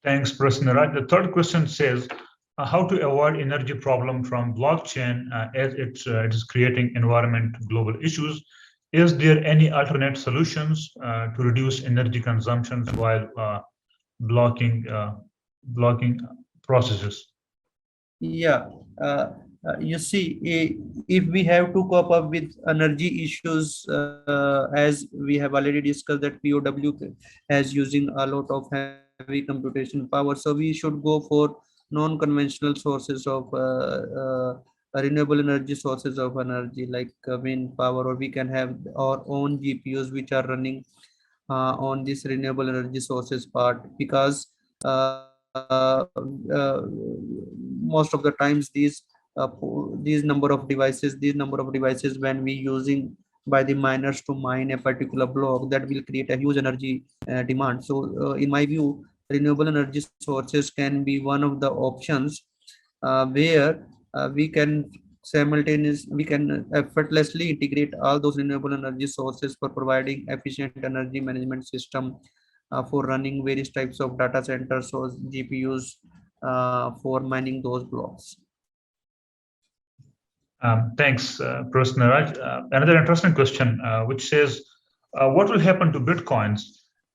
Thanks, Professor Neeraj. The third question says, how to avoid energy problem from blockchain as it is creating environment global issues. Is there any alternate solutions to reduce energy consumptions while blocking processes? Yeah, you see, if we have to cope up with energy issues, as we have already discussed that POW has using a lot of heavy computation power, so we should go for non-conventional sources of renewable energy sources of energy, like wind power, or we can have our own GPUs which are running on this renewable energy sources part, because most of the times these number of devices when we using by the miners to mine a particular block, that will create a huge energy demand. So in my view, renewable energy sources can be one of the options where we can effortlessly integrate all those renewable energy sources for providing efficient energy management system for running various types of data centers or GPUs for mining those blocks. Thanks, Professor Neeraj. Another interesting question, which says, what will happen to Bitcoins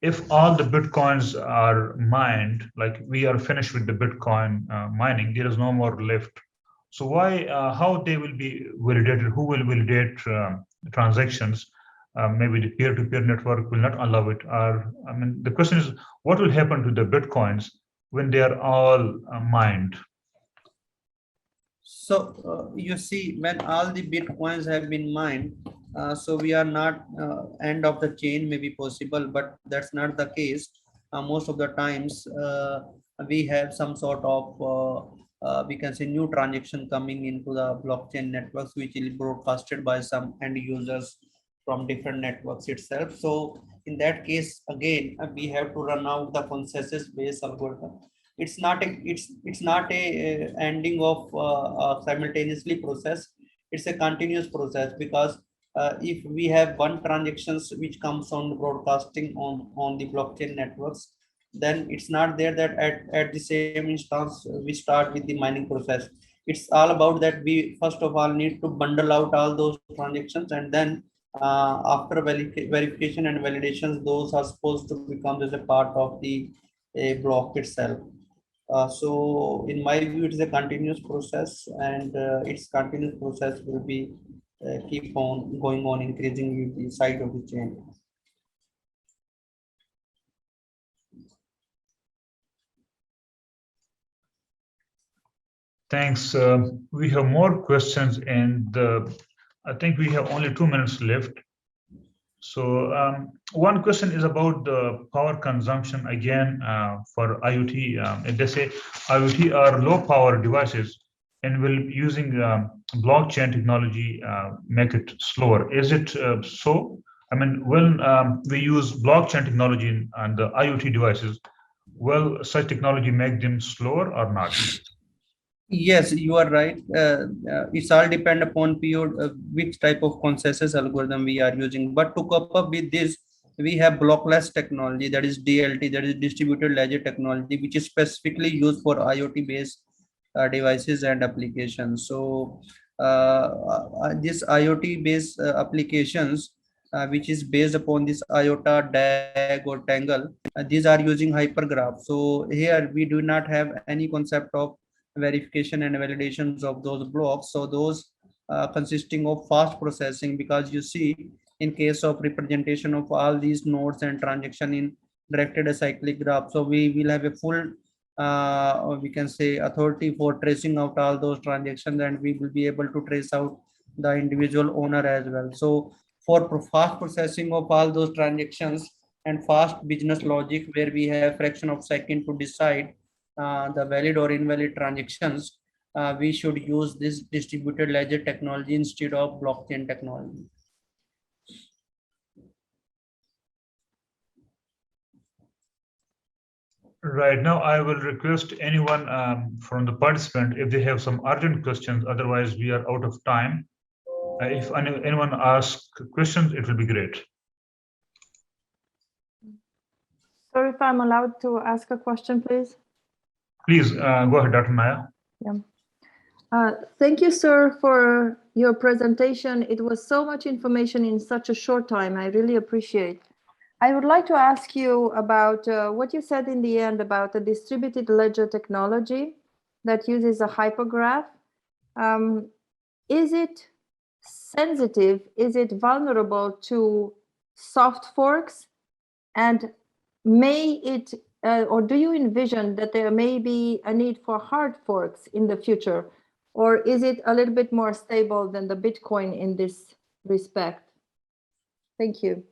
if all the Bitcoins are mined, like we are finished with the Bitcoin mining, there is no more left. So why, how they will be validated? Who will validate the transactions? Maybe the peer-to-peer network will not allow it. Or, I mean, the question is, what will happen to the Bitcoins when they are all mined? So you see, when all the Bitcoins have been mined, so we are not end of the chain may be possible, but that's not the case. Most of the times we have some sort of we can say new transaction coming into the blockchain networks, which will be broadcasted by some end users from different networks itself. So in that case, again, we have to run out the consensus based algorithm. It's not a ending of simultaneously process. It's a continuous process, because if we have one transactions which comes on broadcasting on the blockchain networks, then it's not there that at the same instance we start with the mining process. It's all about that we first of all need to bundle out all those transactions, and then after verification and validations, those are supposed to become as a part of the block itself. So in my view, it is a continuous process, and its continuous process will be keep on going on, increasing with the size of the chain. Thanks. We have more questions, and I think we have only 2 minutes left. So one question is about the power consumption again for IoT. They say IoT are low power devices, and will using blockchain technology make it slower. Is it so? I mean, when we use blockchain technology on the IoT devices, will such technology make them slower or not? Yes, you are right. It's all depend upon which type of consensus algorithm we are using. But to cope up with this, we have blockless technology, that is DLT, that is distributed ledger technology, which is specifically used for IoT based devices and applications. So this IoT based applications, which is based upon this IOTA, DAG or Tangle, these are using hypergraph. So here we do not have any concept of verification and validations of those blocks. So those consisting of fast processing, because you see in case of representation of all these nodes and transaction in directed acyclic graph, so we will have a full we can say authority for tracing out all those transactions, and we will be able to trace out the individual owner as well. So for fast processing of all those transactions and fast business logic, where we have fraction of second to decide the valid or invalid transactions, we should use this distributed ledger technology instead of blockchain technology. Right now, I will request anyone from the participant if they have some urgent questions. Otherwise, we are out of time. If anyone asks questions, it will be great. Sorry, if I'm allowed to ask a question, please. Please go ahead, Dr. Maya. Yeah. Thank you, sir, for your presentation. It was so much information in such a short time. I really appreciate. I would like to ask you about what you said in the end about the distributed ledger technology that uses a hypergraph. Is it sensitive? Is it vulnerable to soft forks? And may it, or do you envision that there may be a need for hard forks in the future? Or is it a little bit more stable than the Bitcoin in this respect? Thank you.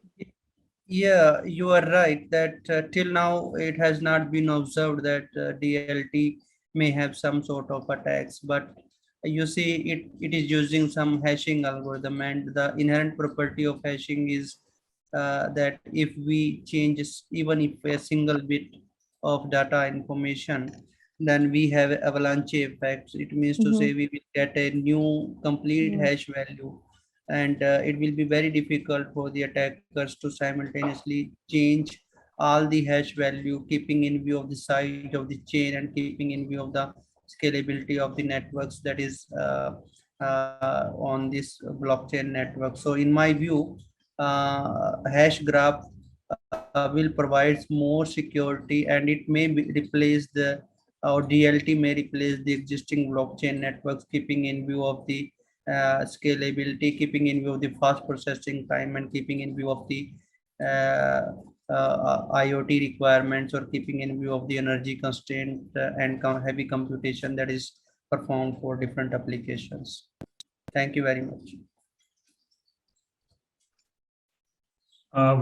Yeah, you are right that till now it has not been observed that DLT may have some sort of attacks, but you see it is using some hashing algorithm, and the inherent property of hashing is that if we change even if a single bit of data information, then we have avalanche effects. It means to say we will get a new complete hash value, and it will be very difficult for the attackers to simultaneously change all the hash value, keeping in view of the size of the chain and keeping in view of the scalability of the networks that is on this blockchain network. So in my view, hash graph will provide more security, and it may replace the, or DLT may replace the existing blockchain networks, keeping in view of the scalability, keeping in view of the fast processing time, and keeping in view of the IoT requirements, or keeping in view of the energy constraint and heavy computation that is performed for different applications. Thank you very much.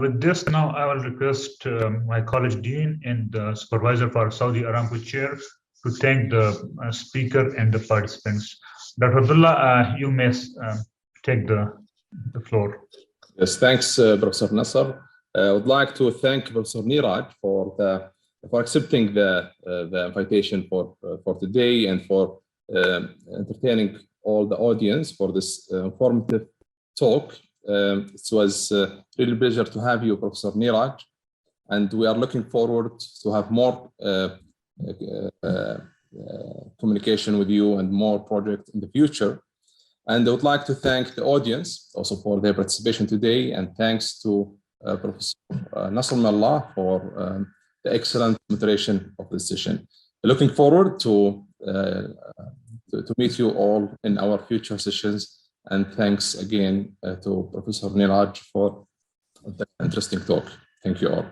With this, now I will request my college dean and the supervisor for Saudi Aramco chair to thank the speaker and the participants. Dr. Abdullah, you may take the floor. Yes, thanks, Professor Nasser. I would like to thank Professor Neeraj for accepting the invitation for today, and for entertaining all the audience for this informative talk. It was really a pleasure to have you, Professor Neeraj, and we are looking forward to have more communication with you and more projects in the future. And I would like to thank the audience also for their participation today, and thanks to Professor Nasser Mallah for the excellent moderation of this session. Looking forward to meet you all in our future sessions, and thanks again to Professor Neeraj for the interesting talk. Thank you all.